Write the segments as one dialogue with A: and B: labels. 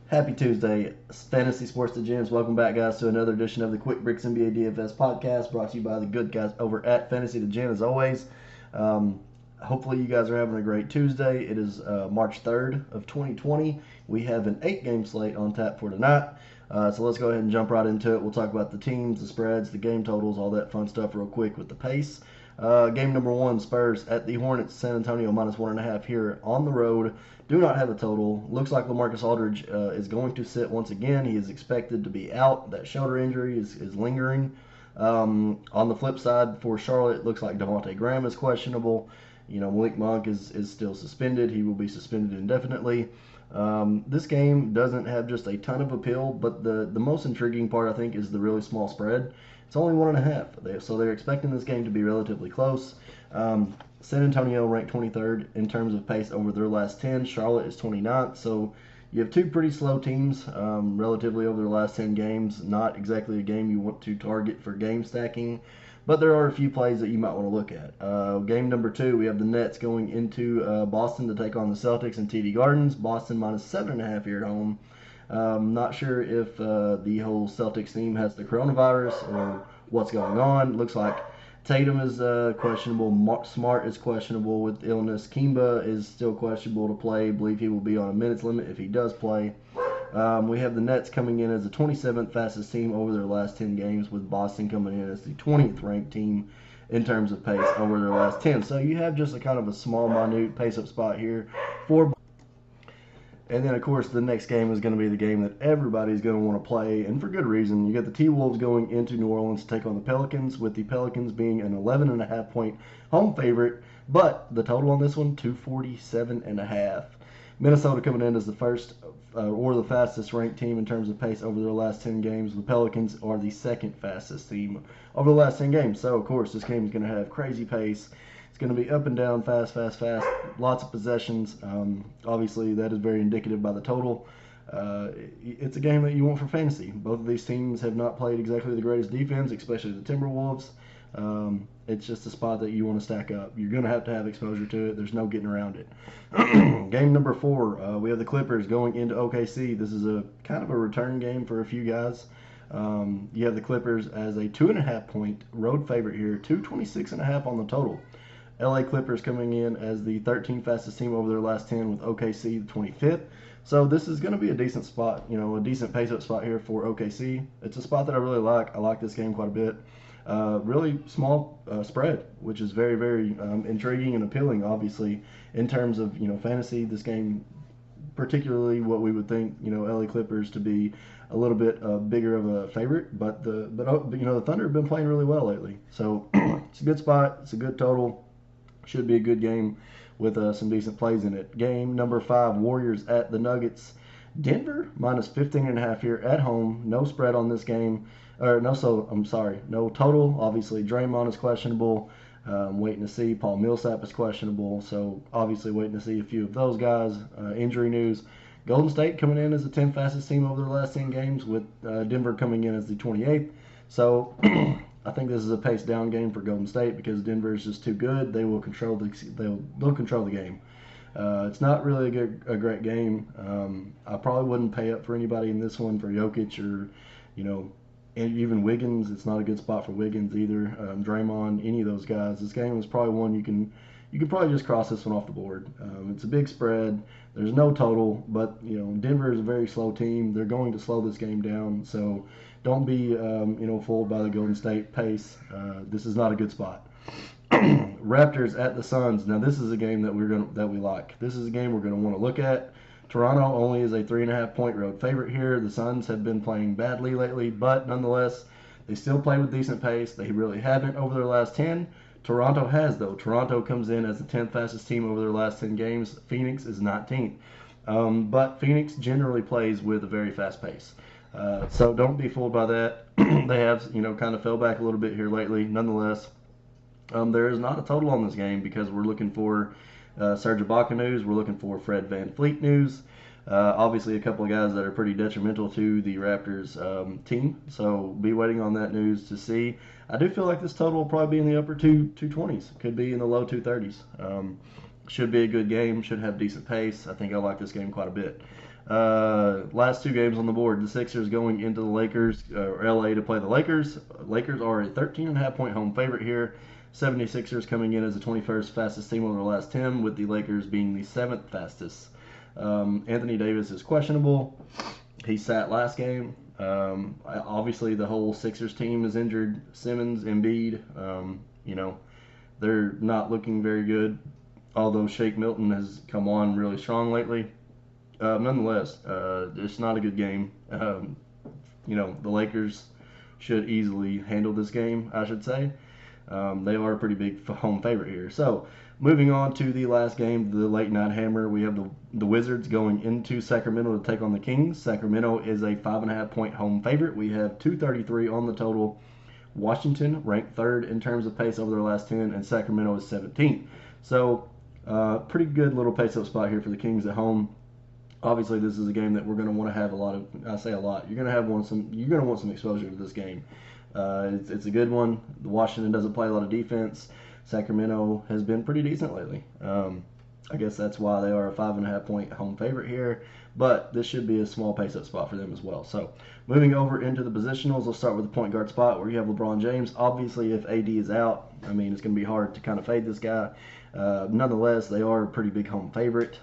A: Happy Tuesday, Fantasy Sports Degenerates. Welcome back, guys, to another edition of the Quick Bricks NBA DFS podcast brought to you by the good guys over at Fantasy Degen, as always. Um, Hopefully, you guys are having a great Tuesday. It is March 3rd of 2020. We have an 8-game slate on tap for tonight. So let's go ahead and jump right into it. We'll talk about the teams, the spreads, the game totals, all that fun stuff real quick with the pace. Game number one, Spurs at the Hornets, San Antonio -1.5 here on the road. Do not have a total. Looks like LaMarcus Aldridge is going to sit once again. He is expected to be out. That shoulder injury is lingering. On the flip side, for Charlotte, it looks like Devontae Graham is questionable. Malik Monk is still suspended. He will be suspended indefinitely. This game doesn't have just a ton of appeal, but the most intriguing part, I think, is the really small spread. It's only 1.5, so they're expecting this game to be relatively close. San Antonio ranked 23rd in terms of pace over their last 10. Charlotte is 29th, so you have two pretty slow teams relatively over their last 10 games. Not exactly a game you want to target for game stacking, but there are a few plays that you might want to look at. Game number two, we have the Nets going into Boston to take on the Celtics in TD Gardens. Boston -7.5 here at home. Not sure if the whole Celtics team has the coronavirus or what's going on. Looks like Tatum is questionable. Smart is questionable with illness. Kimba is still questionable to play. Believe he will be on a minutes limit if he does play. We have the Nets coming in as the 27th fastest team over their last 10 games, with Boston coming in as the 20th ranked team in terms of pace over their last 10. So you have just a kind of a small, minute pace-up spot here for. And then, of course, the next game is going to be the game that everybody's going to want to play, and for good reason. You got the T-Wolves going into New Orleans to take on the Pelicans, with the Pelicans being an 11.5 point home favorite, but the total on this one, 247.5. Minnesota coming in as the first or the fastest ranked team in terms of pace over their last 10 games. The Pelicans are the second fastest team over the last 10 games. So, of course, this game is going to have crazy pace. It's going to be up and down, fast, lots of possessions. Obviously, that is very indicative by the total. It's a game that you want for fantasy. Both of these teams have not played exactly the greatest defense, especially the Timberwolves. It's just a spot that you want to stack up. You're going to have exposure to it. There's no getting around it. Game number four, we have the Clippers going into OKC. This is a kind of a return game for a few guys. You have the Clippers as a 2.5 point road favorite here, 226.5 on the total. LA Clippers coming in as the 13th fastest team over their last 10, with OKC the 25th. So this is going to be a decent spot, a decent pace-up spot here for OKC. It's a spot that I really like. I like this game quite a bit. Really small spread, which is very, very intriguing and appealing, obviously, in terms of, fantasy. This game, particularly what we would think, LA Clippers to be a little bit bigger of a favorite, but the Thunder have been playing really well lately. So it's a good spot. It's a good total. Should be a good game with some decent plays in it. Game number 5, Warriors at the Nuggets. Denver -15.5 here at home. No spread on this game. No total. Obviously, Draymond is questionable. Waiting to see. Paul Millsap is questionable. So obviously waiting to see a few of those guys. Injury news. Golden State coming in as the 10th fastest team over the last 10 games, with Denver coming in as the 28th. So I think this is a pace down game for Golden State because Denver is just too good. They will control they'll control the game. It's not really a great game. I probably wouldn't pay up for anybody in this one for Jokic or and even Wiggins. It's not a good spot for Wiggins either. Draymond, any of those guys. This game is probably one you can probably just cross this one off the board. It's a big spread. There's no total, but Denver is a very slow team. They're going to slow this game down. So don't be fooled by the Golden State pace. This is not a good spot. Raptors at the Suns. Now this is a game that we like. This is a game we're going to want to look at. Toronto only is a 3.5 point road favorite here. The Suns have been playing badly lately, but nonetheless, they still play with decent pace. They really haven't over their last 10. Toronto has, though. Toronto comes in as the 10th fastest team over their last 10 games. Phoenix is 19th. But Phoenix generally plays with a very fast pace. So don't be fooled by that. They have, kind of fell back a little bit here lately. Nonetheless, there is not a total on this game because we're looking for Serge Ibaka news. We're looking for Fred VanVleet news. Obviously, a couple of guys that are pretty detrimental to the Raptors team. So be waiting on that news to see. I do feel like this total will probably be in the upper 220s. Could be in the low 230s. Should be a good game. Should have decent pace. I think I like this game quite a bit. Last two games on the board. The Sixers going into the Lakers, or LA to play the Lakers. Lakers are a 13.5-point home favorite here. 76ers coming in as the 21st fastest team over the last 10, with the Lakers being the 7th fastest. Anthony Davis is questionable. He sat last game. Obviously, the whole Sixers team is injured. Simmons, Embiid, they're not looking very good, although Shake Milton has come on really strong lately. Nonetheless, it's not a good game. The Lakers should easily handle this game, I should say. They are a pretty big home favorite here. So, moving on to the last game, the late night hammer, we have the Wizards going into Sacramento to take on the Kings. Sacramento is a 5.5-point home favorite. We have 233 on the total. Washington ranked third in terms of pace over their last 10, and Sacramento is 17th. So, pretty good little pace-up spot here for the Kings at home. Obviously, this is a game that we're going to want to have a lot of. I say a lot. You're going to want some exposure to this game. It's a good one. Washington doesn't play a lot of defense. Sacramento has been pretty decent lately. I guess that's why they are a 5.5-point home favorite here. But this should be a small pace-up spot for them as well. So, moving over into the positionals, let's start with the point guard spot where you have LeBron James. Obviously, if AD is out, it's going to be hard to kind of fade this guy. Nonetheless, they are a pretty big home favorite.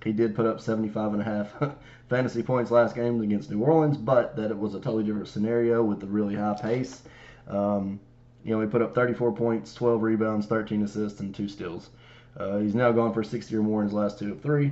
A: He did put up 75.5 fantasy points last game against New Orleans, but that it was a totally different scenario with the really high pace. He put up 34 points, 12 rebounds, 13 assists, and 2 steals. He's now gone for 60 or more in his last 2 of 3.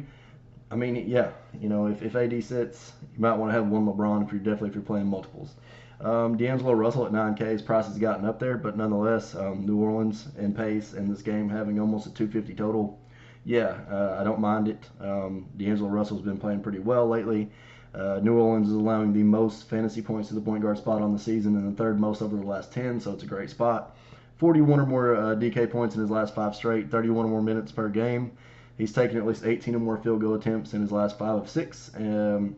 A: If AD sits, you might want to have one LeBron if you're playing multiples. D'Angelo Russell at 9K, his price has gotten up there, but nonetheless, New Orleans in pace and this game having almost a 250 total. I don't mind it. D'Angelo Russell's been playing pretty well lately. New Orleans is allowing the most fantasy points to the point guard spot on the season and the third most over the last 10, so it's a great spot. 41 or more DK points in his last 5 straight, 31 or more minutes per game. He's taken at least 18 or more field goal attempts in his last 5 of 6. And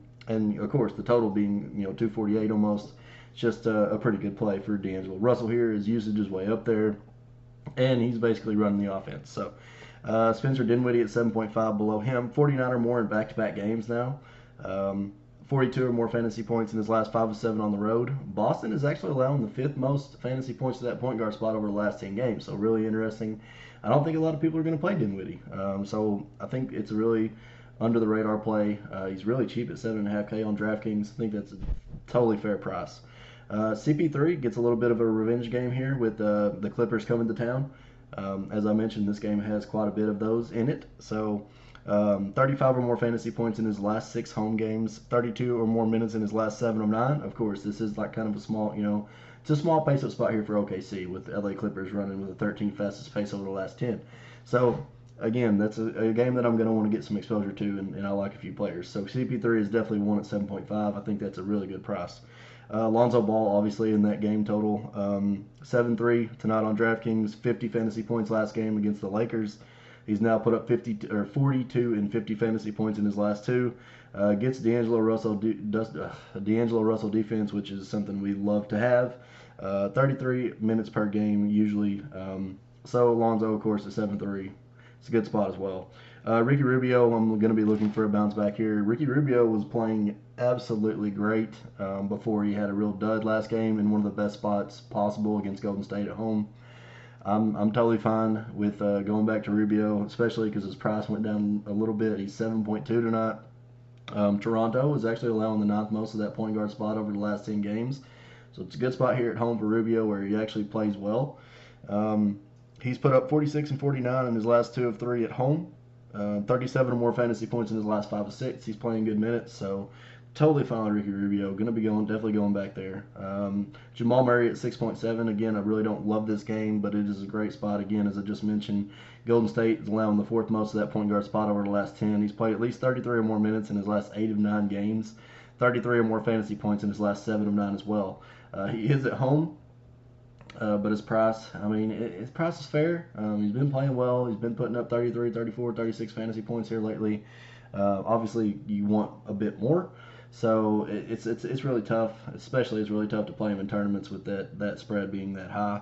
A: of course, the total being 248 almost. It's just a pretty good play for D'Angelo Russell here. His usage is way up there, and he's basically running the offense. So, Spencer Dinwiddie at 7.5 below him. 49 or more in back-to-back games now. 42 or more fantasy points in his last 5 of 7 on the road. Boston is actually allowing the 5th most fantasy points to that point guard spot over the last 10 games. So really interesting. I don't think a lot of people are going to play Dinwiddie. So I think it's a really under the radar play. He's really cheap at 7.5K on DraftKings. I think that's a totally fair price. CP3 gets a little bit of a revenge game here with the Clippers coming to town. As I mentioned, this game has quite a bit of those in it. So 35 or more fantasy points in his last 6 home games, 32 or more minutes in his last 7 of 9. Of course, this is like kind of a small, it's a small pace-up spot here for OKC with the LA Clippers running with the 13th fastest pace over the last 10. So, again, that's a game that I'm going to want to get some exposure to, and I like a few players. So CP3 is definitely one at 7.5. I think that's a really good price. Lonzo Ball, obviously, in that game total. 7-3 tonight on DraftKings, 50 fantasy points last game against the Lakers. He's now put up 42 and 50 fantasy points in his last 2. Gets D'Angelo Russell defense, which is something we love to have. 33 minutes per game usually. So Lonzo, of course, at 7-3. It's a good spot as well. Ricky Rubio, I'm going to be looking for a bounce back here. Ricky Rubio was playing absolutely great before he had a real dud last game in one of the best spots possible against Golden State at home. I'm totally fine with going back to Rubio, especially because his price went down a little bit. He's 7.2 tonight. Toronto is actually allowing the 9th most of that point guard spot over the last 10 games. So it's a good spot here at home for Rubio where he actually plays well. He's put up 46 and 49 in his last 2 of 3 at home. 37 or more fantasy points in his last 5 of 6. He's playing good minutes, so totally fine with Ricky Rubio. Going to be definitely going back there. Jamal Murray at 6.7. Again, I really don't love this game, but it is a great spot. Again, as I just mentioned, Golden State is allowing the 4th most of that point guard spot over the last 10. He's played at least 33 or more minutes in his last 8 of 9 games. 33 or more fantasy points in his last 7 of 9 as well. He is at home. But his price, his price is fair. He's been playing well. He's been putting up 33, 34, 36 fantasy points here lately. Obviously, you want a bit more. So it's really tough. Especially, it's really tough to play him in tournaments with that spread being that high.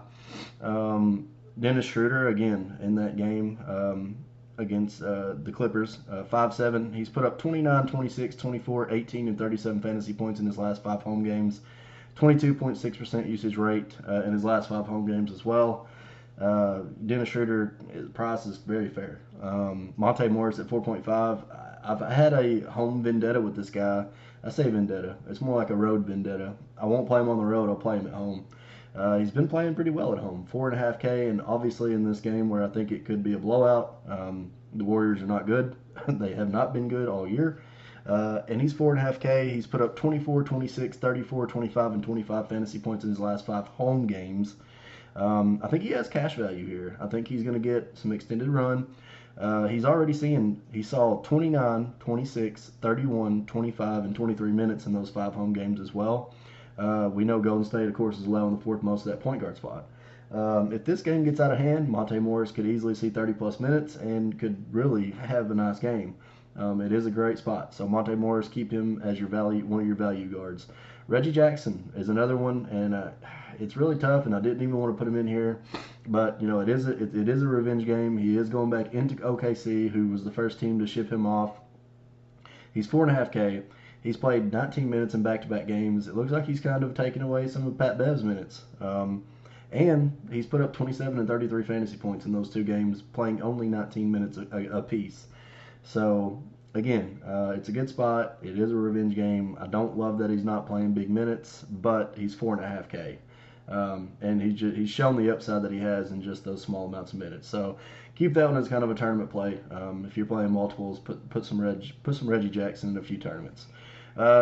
A: Dennis Schroeder, again, in that game. against the Clippers, 5-7. He's put up 29, 26, 24, 18, and 37 fantasy points in his last 5 home games. 22.6% usage rate in his last 5 home games as well. Dennis Schroeder, his price is very fair. Monte Morris at 4.5. I've had a home vendetta with this guy. I say vendetta. It's more like a road vendetta. I won't play him on the road. I'll play him at home. He's been playing pretty well at home. 4.5K, and obviously in this game where I think it could be a blowout, the Warriors are not good. They have not been good all year. And he's 4.5K. He's put up 24, 26, 34, 25, and 25 fantasy points in his last 5 home games. I think he has cash value here. I think he's going to get some extended run. He saw 29, 26, 31, 25, and 23 minutes in those 5 home games as well. We know Golden State, of course, is allowing the 4th most of that point guard spot. If this game gets out of hand, Monte Morris could easily see 30-plus minutes and could really have a nice game. It is a great spot. So Monte Morris, keep him as one of your value guards. Reggie Jackson is another one, and it's really tough, and I didn't even want to put him in here. But, it is a revenge game. He is going back into OKC, who was the first team to ship him off. He's 4.5K. He's played 19 minutes in back-to-back games. It looks like he's kind of taken away some of Pat Bev's minutes. And he's put up 27 and 33 fantasy points in those 2 games, playing only 19 minutes a piece. So, again, it's a good spot. It is a revenge game. I don't love that he's not playing big minutes, but he's 4.5K. And he's shown the upside that he has in just those small amounts of minutes. So keep that one as kind of a tournament play. If you're playing multiples, put some Reggie Jackson in a few tournaments.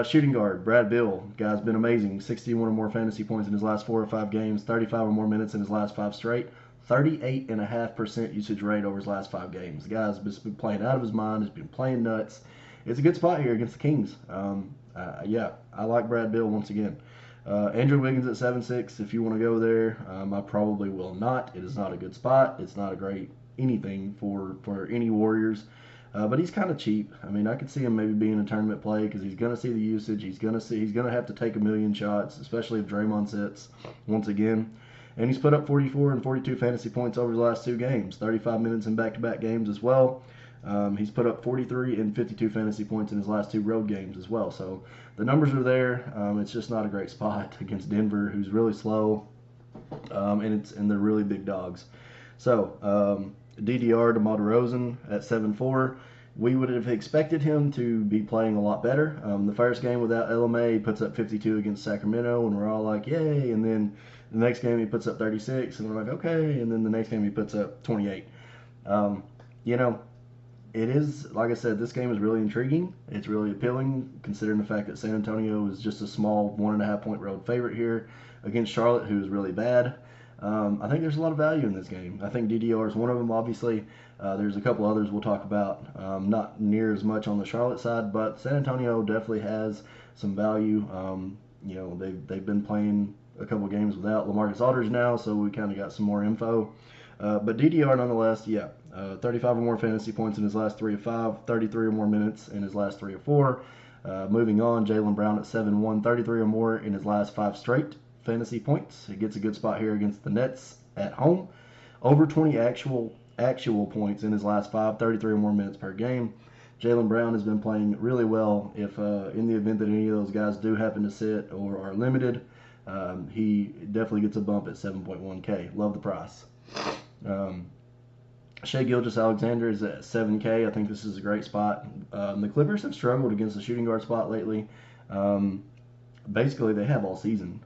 A: Shooting guard, Brad Beal. Guy's been amazing. 61 or more fantasy points in his last 4 or 5 games. 35 or more minutes in his last 5 straight. 38.5% usage rate over his last 5 games. The guy's been playing out of his mind. He's been playing nuts. It's a good spot here against the Kings. I like Brad Beal once again. Andrew Wiggins at 7.6. If you want to go there, I probably will not. It is not a good spot. It's not a great anything for any Warriors. But he's kind of cheap. I mean, I could see him maybe being a tournament play because he's going to see the usage. He's going to have to take a million shots, especially if Draymond sits once again. And he's put up 44 and 42 fantasy points over the last 2 games, 35 minutes in back-to-back games as well. He's put up 43 and 52 fantasy points in his last 2 road games as well. So the numbers are there. It's just not a great spot against Denver, who's really slow, and they're really big dogs. So DDR, DeMar DeRozan at 7.4. We would have expected him to be playing a lot better. The first game without LMA, he puts up 52 against Sacramento, and we're all like, yay. And then the next game he puts up 36, and we're like, okay. And then the next game he puts up 28. It is, like I said, this game is really intriguing. It's really appealing, considering the fact that San Antonio is just a small 1.5-point road favorite here against Charlotte, who is really bad. I think there's a lot of value in this game. I think DDR is one of them, obviously. There's a couple others we'll talk about, not near as much on the Charlotte side, but San Antonio definitely has some value. They've been playing a couple games without LaMarcus Aldridge now, so we kind of got some more info. But DDR, nonetheless, 35 or more fantasy points in his last 3 of 5, 33 or more minutes in his last 3 of 4. Moving on, Jaylen Brown at 7-1, 33 or more in his last 5 straight fantasy points. He gets a good spot here against the Nets at home. Over 20 actual points in his last 5, 33 or more minutes per game. Jaylen Brown has been playing really well. If in the event that any of those guys do happen to sit or are limited, he definitely gets a bump at 7.1K. Love the price. Shai Gilgeous-Alexander is at 7K. I think this is a great spot. The Clippers have struggled against the shooting guard spot lately. Basically, they have all season.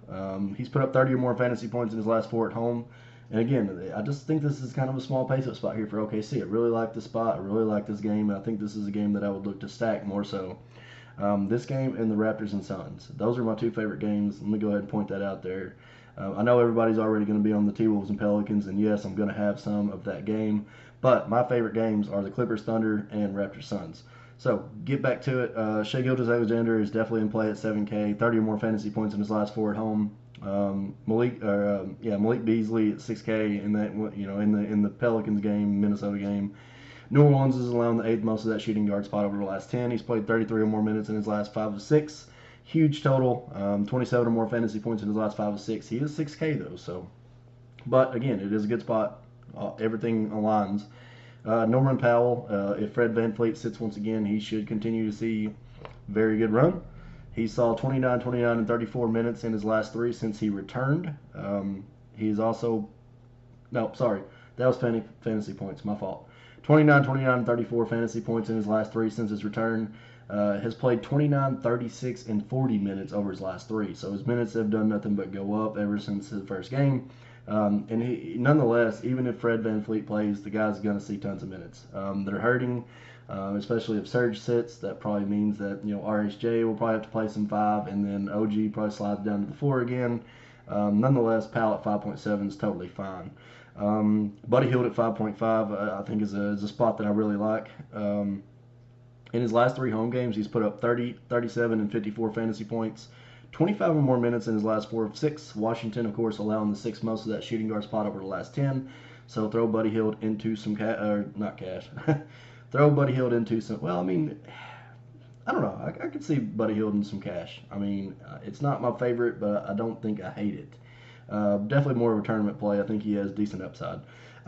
A: He's put up 30 or more fantasy points in his last 4 at home. And again, I just think this is kind of a small pace-up spot here for OKC. I really like this spot. I really like this game. And I think this is a game that I would look to stack more so. This game and the Raptors and Suns. Those are my 2 favorite games. Let me go ahead and point that out there. I know everybody's already going to be on the T-Wolves and Pelicans, and yes, I'm going to have some of that game. But my favorite games are the Clippers, Thunder, and Raptors, Suns. So, get back to it. Shai Gilgeous-Alexander is definitely in play at 7K, 30 or more fantasy points in his last 4 at home. Malik Beasley at 6K in that, in the Pelicans game, Minnesota game. New Orleans is allowing the 8th most of that shooting guard spot over the last 10. He's played 33 or more minutes in his last 5 of 6. Huge total, 27 or more fantasy points in his last 5 of 6. He is 6K though, so. But again, it is a good spot. Everything aligns. Norman Powell, if Fred VanVleet sits once again, he should continue to see very good run. He saw 29, 29, and 34 minutes in his last 3 since he returned. He's also, no, sorry, that was fantasy points, my fault. 29, 29, and 34 fantasy points in his last 3 since his return. Has played 29, 36, and 40 minutes over his last 3. So his minutes have done nothing but go up ever since his first game. And he, nonetheless, even if Fred VanVleet plays, the guy's going to see tons of minutes. They're hurting, especially if Serge sits. That probably means that RHJ will probably have to play some 5, and then OG probably slides down to the 4 again. Nonetheless, Powell at 5.7 is totally fine. Buddy Hield at 5.5, I think is a spot that I really like. In his last 3 home games, he's put up 30, 37, and 54 fantasy points. 25 or more minutes in his last 4 of 6. Washington, of course, allowing the 6th most of that shooting guard spot over the last 10. So throw Buddy Hield into some not cash. Throw Buddy Hield into some. Well, I mean, I don't know. I could see Buddy Hield in some cash. I mean, it's not my favorite, but I don't think I hate it. Definitely more of a tournament play. I think he has decent upside.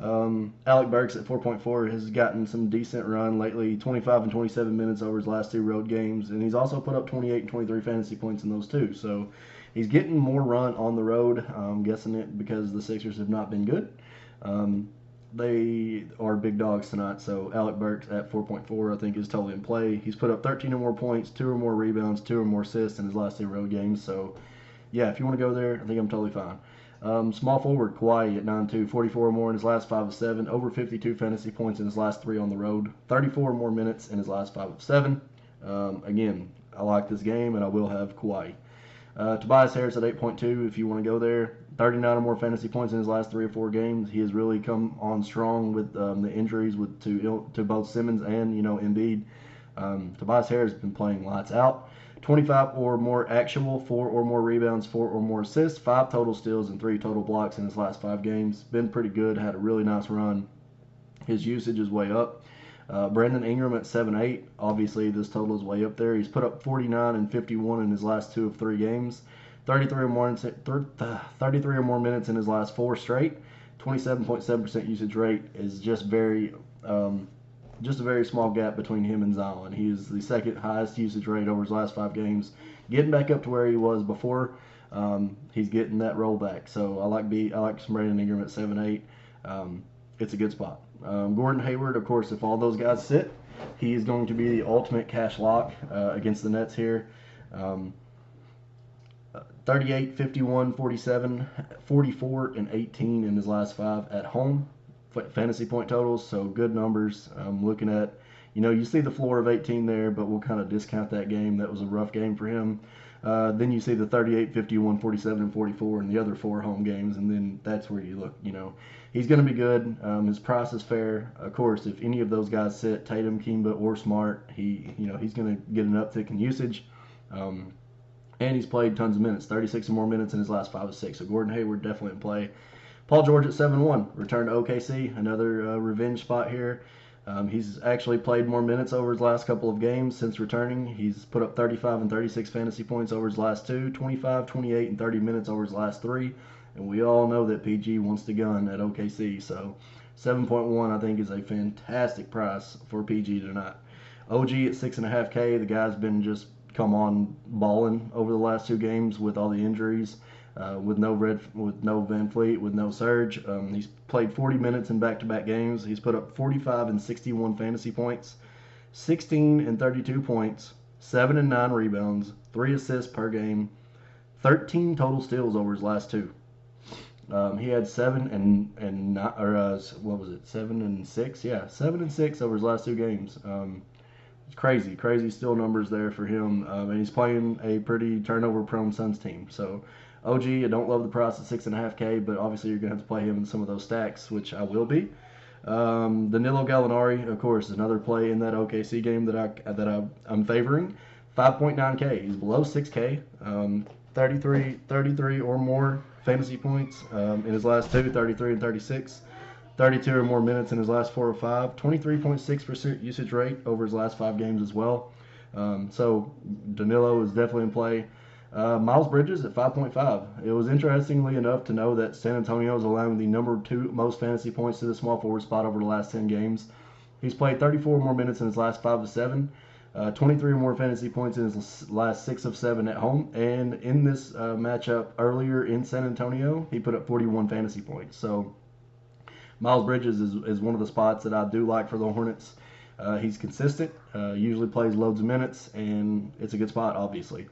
A: Alec Burks at 4.4 has gotten some decent run lately, 25 and 27 minutes over his last 2 road games, and he's also put up 28 and 23 fantasy points in those 2. So he's getting more run on the road. I'm guessing it because the Sixers have not been good. They are big dogs tonight, so Alec Burks at 4.4 I think is totally in play. He's put up 13 or more points, 2 or more rebounds, 2 or more assists in his last 2 road games. So yeah, if you want to go there, I think I'm totally fine. Small forward Kawhi at 9.2, 44 or more in his last 5 of 7, over 52 fantasy points in his last 3 on the road, 34 or more minutes in his last 5 of 7. Again, I like this game, and I will have Kawhi. Tobias Harris at 8.2, if you want to go there, 39 or more fantasy points in his last 3 or 4 games. He has really come on strong with the injuries to both Simmons and Embiid. Tobias Harris has been playing lights out. 25 or more actual, 4 or more rebounds, 4 or more assists, 5 total steals, and 3 total blocks in his last 5 games. Been pretty good, had a really nice run. His usage is way up. Brandon Ingram at 7.8. Obviously, this total is way up there. He's put up 49 and 51 in his last 2 of 3 games. 33 or more minutes in his last 4 straight. 27.7% usage rate is just a very small gap between him and Zion. He is the 2nd highest usage rate over his last 5 games. Getting back up to where he was before. He's getting that rollback. So I like some Brandon Ingram at 7.8. It's a good spot. Gordon Hayward, of course, if all those guys sit, he is going to be the ultimate cash lock against the Nets here. 38, 51, 47, 44, and 18 in his last 5 at home. Fantasy point totals, so good numbers. Looking at, you see the floor of 18 there, but we'll kind of discount that game. That was a rough game for him. Then you see the 38, 51, 47, and 44 in the other 4 home games, and then that's where you look. He's going to be good. His price is fair. Of course, if any of those guys sit, Tatum, Kemba, or Smart, he's going to get an uptick in usage. And he's played tons of minutes, 36 or more minutes in his last 5 or 6. So Gordon Hayward definitely in play. Paul George at 7-1, returned to OKC, another revenge spot here. He's actually played more minutes over his last couple of games since returning. He's put up 35 and 36 fantasy points over his last 2, 25, 28, and 30 minutes over his last 3. And we all know that PG wants to gun at OKC. So 7.1 I think is a fantastic price for PG tonight. OG at 6.5K. The guy's been just come on balling over the last 2 games with all the injuries. With no VanVleet, with no Serge. He's played 40 minutes in back-to-back games. He's put up 45 and 61 fantasy points, 16 and 32 points, 7 and 9 rebounds, 3 assists per game, 13 total steals over his last 2. He had 7 and 6? Yeah, 7 and 6 over his last 2 games. It's crazy steal numbers there for him. And he's playing a pretty turnover-prone Suns team. So OG, I don't love the price at 6.5K, but obviously you're going to have to play him in some of those stacks, which I will be. Danilo Gallinari, of course, another play in that OKC game that I'm favoring. 5.9K. He's below 6K. 33 or more fantasy points in his last 2, 33 and 36. 32 or more minutes in his last 4 or 5. 23.6% usage rate over his last 5 games as well. So Danilo is definitely in play. Miles Bridges at 5.5. It was interestingly enough to know that San Antonio is allowing the number 2 most fantasy points to the small forward spot over the last 10 games. He's played 34 more minutes in his last 5 of 7, 23 or more fantasy points in his last 6 of 7 at home. And in this matchup earlier in San Antonio, he put up 41 fantasy points. So Miles Bridges is one of the spots that I do like for the Hornets. He's consistent, usually plays loads of minutes, and it's a good spot, obviously.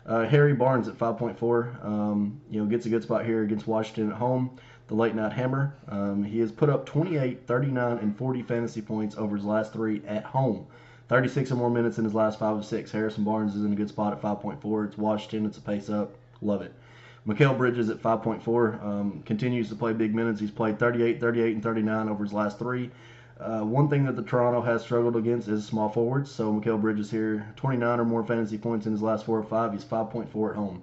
A: Harry Barnes at 5.4, gets a good spot here against Washington at home. The late night hammer. He has put up 28, 39, and 40 fantasy points over his last 3 at home. 36 or more minutes in his last 5 of 6. Harrison Barnes is in a good spot at 5.4. It's Washington. It's a pace up. Love it. Mikal Bridges at 5.4 continues to play big minutes. He's played 38, 38, and 39 over his last 3. One thing that the Toronto has struggled against is small forwards. So Mikal Bridges here, 29 or more fantasy points in his last 4 or 5. He's 5.4 at home.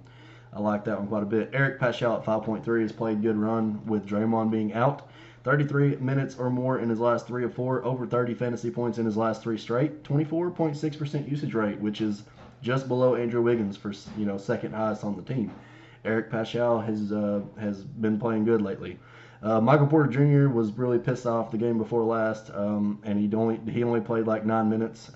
A: I like that one quite a bit. Eric Paschal at 5.3 has played good run with Draymond being out. 33 minutes or more in his last 3 of 4. Over 30 fantasy points in his last 3 straight. 24.6% usage rate, which is just below Andrew Wiggins for second highest on the team. Eric Paschal has been playing good lately. Michael Porter Jr. was really pissed off the game before last, and he only played like 9 minutes.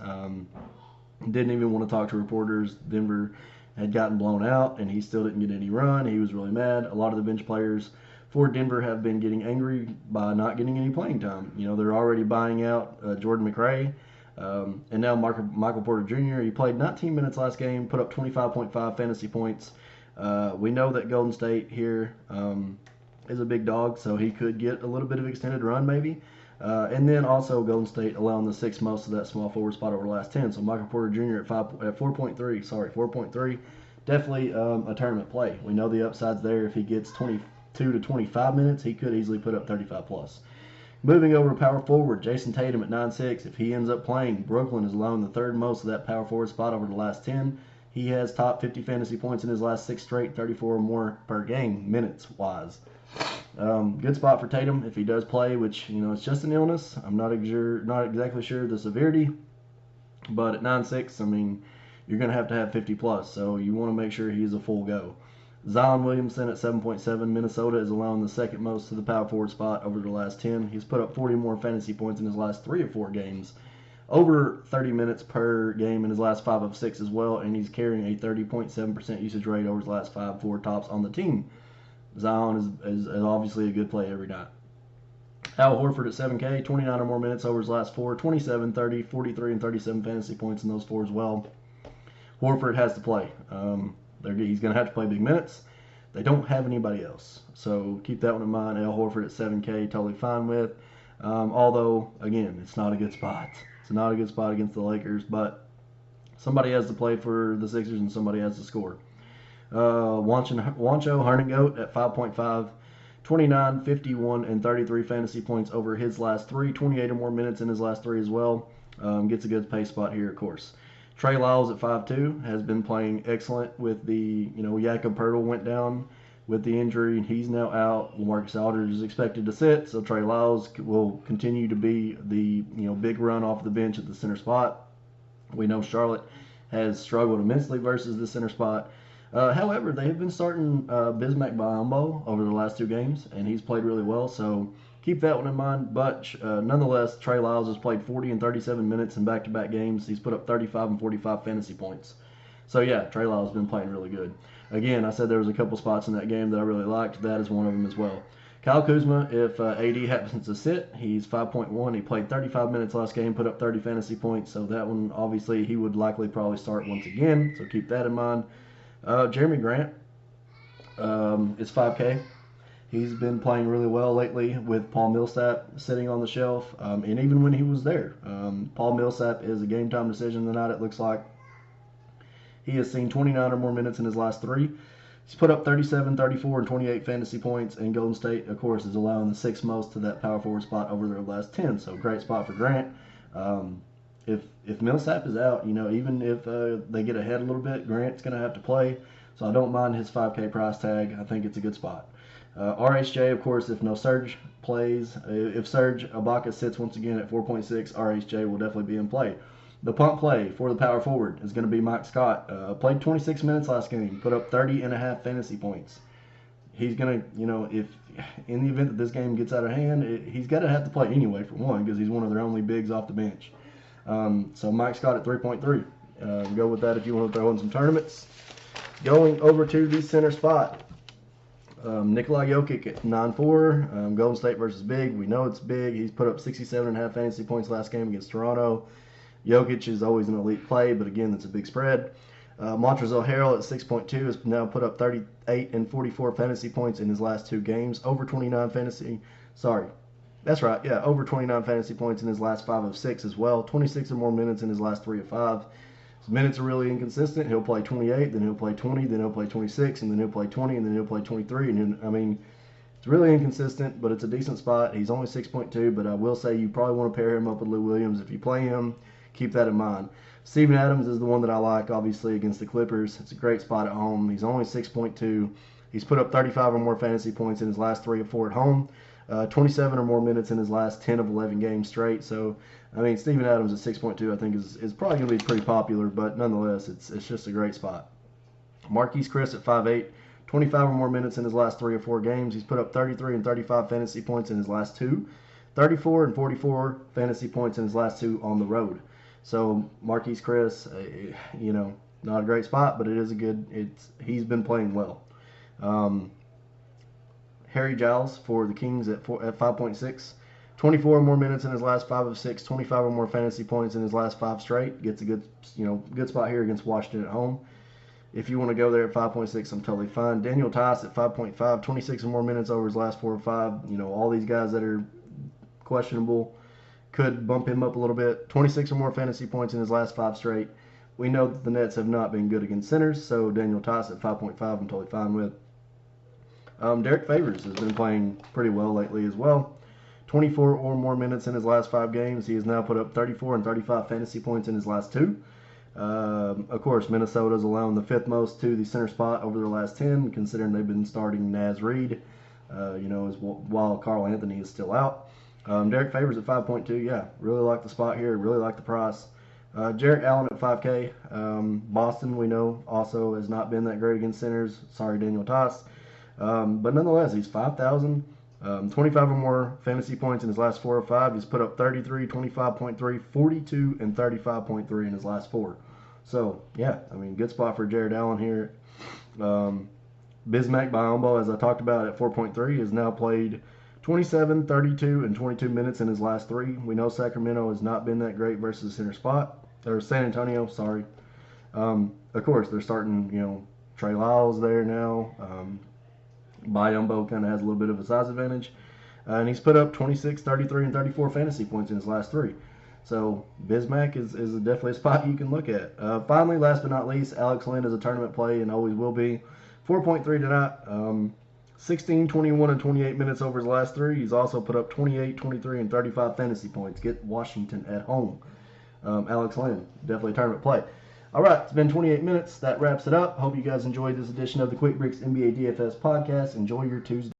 A: Didn't even want to talk to reporters. Denver had gotten blown out, and he still didn't get any run. He was really mad. A lot of the bench players for Denver have been getting angry by not getting any playing time. They're already buying out Jordan McRae. And now Michael Porter Jr., he played 19 minutes last game, put up 25.5 fantasy points. We know that Golden State here is a big dog, so he could get a little bit of extended run maybe. And then also Golden State allowing the 6th most of that small forward spot over the last 10. So Michael Porter Jr. at 4.3. Definitely a tournament play. We know the upside's there. If he gets 22 to 25 minutes, he could easily put up 35 plus. Moving over to power forward, Jason Tatum at 9.6. If he ends up playing, Brooklyn is allowing the 3rd most of that power forward spot over the last 10. He has top 50 fantasy points in his last 6 straight, 34 or more per game, minutes-wise. Good spot for Tatum if he does play, which, it's just an illness. I'm not exactly sure the severity, but at 9.6, you're going to have 50 plus, so you want to make sure he's a full go. Zion Williamson at 7.7. Minnesota is allowing the 2nd most to the power forward spot over the last 10. He's put up 40 more fantasy points in his last 3 or 4 games. Over 30 minutes per game in his last 5 of 6 as well, and he's carrying a 30.7% usage rate over his last 4 tops on the team. Zion is obviously a good play every night. Al Horford at 7K, 29 or more minutes over his last 4, 27, 30, 43, and 37 fantasy points in those 4 as well. Horford has to play. He's going to have to play big minutes. They don't have anybody else. So keep that one in mind. Al Horford at 7K, totally fine with. Although, again, it's not a good spot. It's not a good spot against the Lakers, but somebody has to play for the Sixers and somebody has to score. Juancho Herningoat at 5.5, 29, 51, and 33 fantasy points over his last 3, 28 or more minutes in his last 3 as well. Gets a good pace spot here, of course. Trey Lyles at 5.2 has been playing excellent with the, Jakob Poeltl went down with the injury, and he's now out. LaMarcus Aldridge is expected to sit, so Trey Lyles will continue to be the, big run off the bench at the center spot. We know Charlotte has struggled immensely versus the center spot. However, they have been starting Bismack Biyombo over the last 2 games, and he's played really well, so keep that one in mind. But nonetheless, Trey Lyles has played 40 and 37 minutes in back-to-back games. He's put up 35 and 45 fantasy points. So, yeah, Trey Lyles has been playing really good. Again, I said there was a couple spots in that game that I really liked. That is one of them as well. Kyle Kuzma, if AD happens to sit, he's 5.1. He played 35 minutes last game, put up 30 fantasy points. So that one, obviously, he would likely probably start once again. So keep that in mind. Jeremy Grant is 5K. He's been playing really well lately with Paul Millsap sitting on the shelf. And even when he was there, Paul Millsap is a game-time decision tonight, it looks like. He has seen 29 or more minutes in his last 3. He's put up 37, 34, and 28 fantasy points, and Golden State, of course, is allowing the 6th most to that power forward spot over their last 10. So great spot for Grant. If Millsap is out, even if they get ahead a little bit, Grant's going to have to play. So I don't mind his 5K price tag. I think it's a good spot. RHJ, of course, if no Serge plays, if Serge Ibaka sits once again at 4.6, RHJ will definitely be in play. The pump play for the power forward is going to be Mike Scott. Played 26 minutes last game, put up 30.5 fantasy points. he's going to, if in the event that this game gets out of hand, he's got to have to play anyway, for one, because he's one of their only bigs off the bench. So Mike Scott at 3.3. Go with that if you want to throw in some tournaments. Going over to the center spot. Nikola Jokic at 9.4. Golden State versus big. We know it's big. He's put up 67.5 fantasy points last game against Toronto. Jokic is always an elite play, but again, that's a big spread. Montrezl Harrell at 6.2 has now put up 38 and 44 fantasy points in his last 2 games. Over 29 fantasy. Sorry. That's right. Yeah, over 29 fantasy points in his last 5 of 6 as well. 26 or more minutes in his last 3 of 5. His minutes are really inconsistent. He'll play 28, then he'll play 20, then he'll play 26, and then he'll play 20, and then he'll play 23. It's really inconsistent, but it's a decent spot. He's only 6.2, but I will say you probably want to pair him up with Lou Williams if you play him. Keep that in mind. Steven Adams is the one that I like, obviously, against the Clippers. It's a great spot at home. He's only 6.2. He's put up 35 or more fantasy points in his last 3 or 4 at home. 27 or more minutes in his last 10 of 11 games straight. So, Steven Adams at 6.2 I think is probably going to be pretty popular, but nonetheless, it's just a great spot. Marquise Chris at 5.8. 25 or more minutes in his last 3 or 4 games. He's put up 33 and 35 fantasy points in his last 2. 34 and 44 fantasy points in his last 2 on the road. So Marquise Chris, not a great spot, but it is he's been playing well. Harry Giles for the Kings at 5.6. 24 or more minutes in his last 5 of 6. 25 or more fantasy points in his last 5 straight. Gets a good spot here against Washington at home. If you want to go there at 5.6, I'm totally fine. Daniel Tice at 5.5. 26 or more minutes over his last 4 or 5. All these guys that are questionable could bump him up a little bit. 26 or more fantasy points in his last 5 straight. We know that the Nets have not been good against centers, so Daniel Tice at 5.5 I'm totally fine with. Derek Favors has been playing pretty well lately as well. 24 or more minutes in his last 5 games. He has now put up 34 and 35 fantasy points in his last 2. Of course, Minnesota's allowing the 5th most to the center spot over their last 10, considering they've been starting Naz Reid, while Karl Anthony is still out. Derek Favors at 5.2, yeah, really like the spot here, really like the price. Jarrett Allen at 5K. Boston, we know, also has not been that great against centers. Sorry, Daniel Tice. But nonetheless, he's 5,000, 25 or more fantasy points in his last 4 or 5. He's put up 33, 25.3, 42, and 35.3 in his last 4. So, yeah, good spot for Jarrett Allen here. Bismack Biyombo, as I talked about, at 4.3, has now played 27, 32, and 22 minutes in his last 3. We know Sacramento has not been that great versus the center spot. Or San Antonio, sorry. Of course, they're starting, Trey Lyles there now. Biyombo kind of has a little bit of a size advantage. And he's put up 26, 33, and 34 fantasy points in his last 3. So Bismack is definitely a spot you can look at. Finally, last but not least, Alex Len is a tournament play and always will be. 4.3 tonight. 16, 21, and 28 minutes over his last 3. He's also put up 28, 23, and 35 fantasy points. Get Washington at home. Alex Len, definitely a tournament play. All right, it's been 28 minutes. That wraps it up. Hope you guys enjoyed this edition of the Quick Bricks NBA DFS podcast. Enjoy your Tuesday.